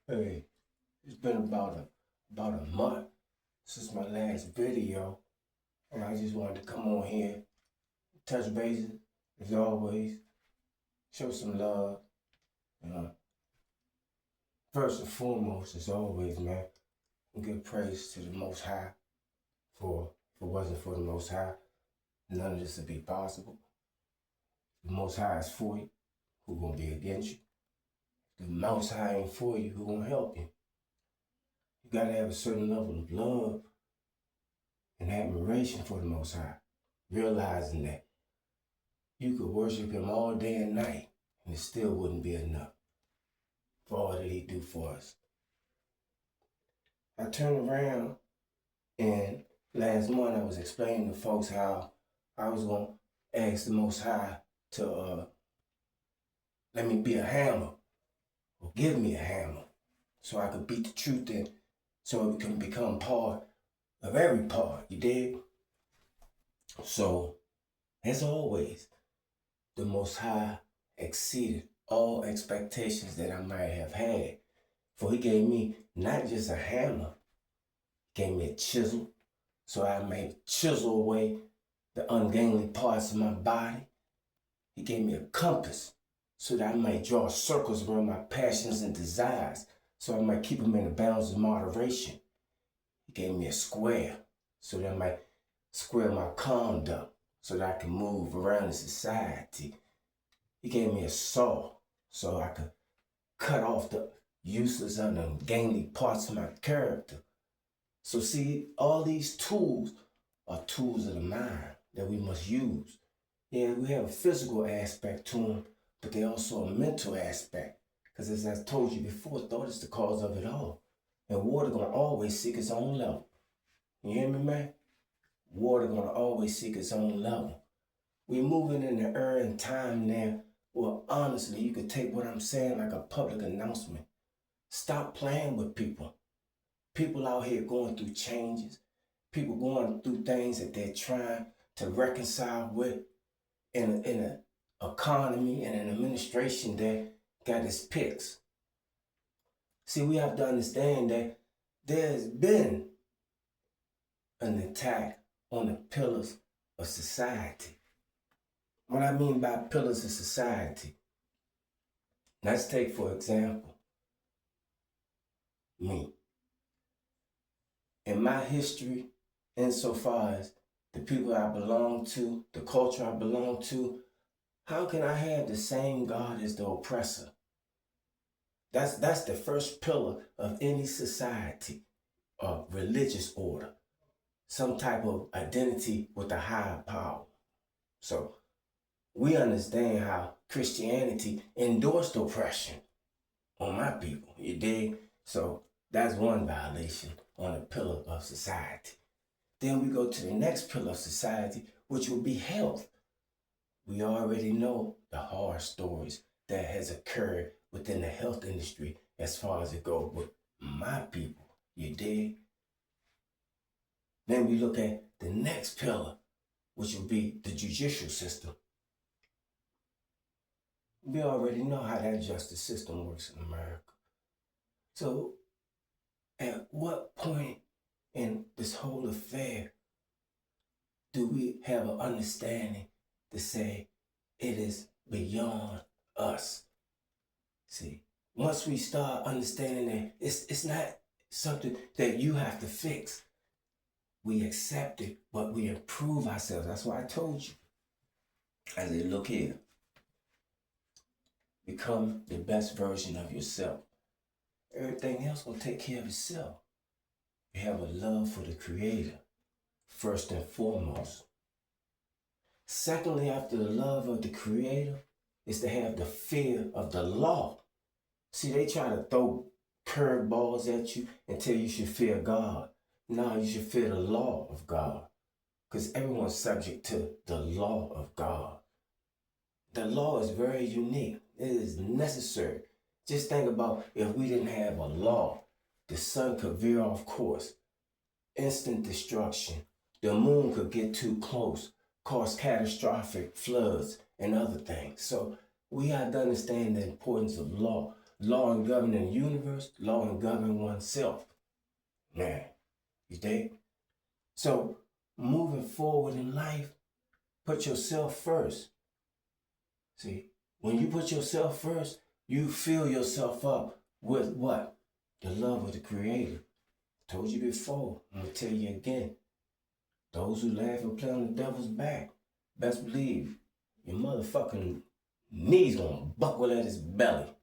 Hey, it's been about a month since my last video, and I just wanted to come on here, touch bases, as always, show some love. Uh, First and foremost, as always, man, give praise to the Most High. For if it wasn't for the Most High, none of this would be possible. The Most High is for you. Who gonna be against you? The Most High ain't for you. Who gonna help you? You gotta have a certain level of love and admiration for the Most High, realizing that you could worship him all day and night, and it still wouldn't be enough for all that he do for us. I turned around and last month I was explaining to folks how I was going to ask the Most High to let me be a hammer or give me a hammer so I could beat the truth in so it can become part of every part, you dig? So, as always, the Most High exceeded all expectations that I might have had. For he gave me not just a hammer, he gave me a chisel, so I may chisel away the ungainly parts of my body. He gave me a compass, so that I might draw circles around my passions and desires, so I might keep them in the bounds of moderation. He gave me a square, so that I might square my conduct, so that I can move around in society. He gave me a saw, so I could cut off the useless and ungainly parts of my character. So see, all these tools are tools of the mind that we must use. Yeah, we have a physical aspect to them, but they also a mental aspect. Because as I told you before, thought is the cause of it all. And water gonna always seek its own level. You hear me, man? Water gonna always seek its own level. We moving in the era and time now. Well, honestly, you could take what I'm saying like a public announcement. Stop playing with people. People out here going through changes. People going through things that they're trying to reconcile with in an economy and an administration that got its picks. See, we have to understand that there's been an attack on the pillars of society. What I mean by pillars of society, let's take for example me. In my history, insofar as the people I belong to, the culture I belong to, how can I have the same God as the oppressor? That's the first pillar of any society or religious order, some type of identity with a higher power. So we understand how Christianity endorsed oppression on my people, you dig? So that's one violation on a pillar of society. Then we go to the next pillar of society, which will be health. We already know the horror stories that has occurred within the health industry as far as it goes with my people, you dig? Then we look at the next pillar, which will be the judicial system. We already know how that justice system works in America. So at what point in this whole affair do we have an understanding to say it is beyond us? See, once we start understanding that it's not something that you have to fix, we accept it, but we improve ourselves. That's why I told you. I said, look here, become the best version of yourself. Everything else will take care of itself. You have a love for the Creator, first and foremost. Secondly, after the love of the Creator, is to have the fear of the law. See, they try to throw curveballs at you and tell you should fear God. No, you should fear the law of God. Because everyone's subject to the law of God. The law is very unique. It is necessary. Just think about if we didn't have a law, the sun could veer off course, instant destruction. The moon could get too close, cause catastrophic floods and other things. So we have to understand the importance of law. law and governing the universe, law and govern oneself. Man, you dig? So moving forward in life, put yourself first. See, when you put yourself first, you fill yourself up with what? The love of the Creator. Told you before, I'm gonna tell you again. Those who laugh and play on the devil's back, best believe your motherfucking knees gonna buckle at his belly.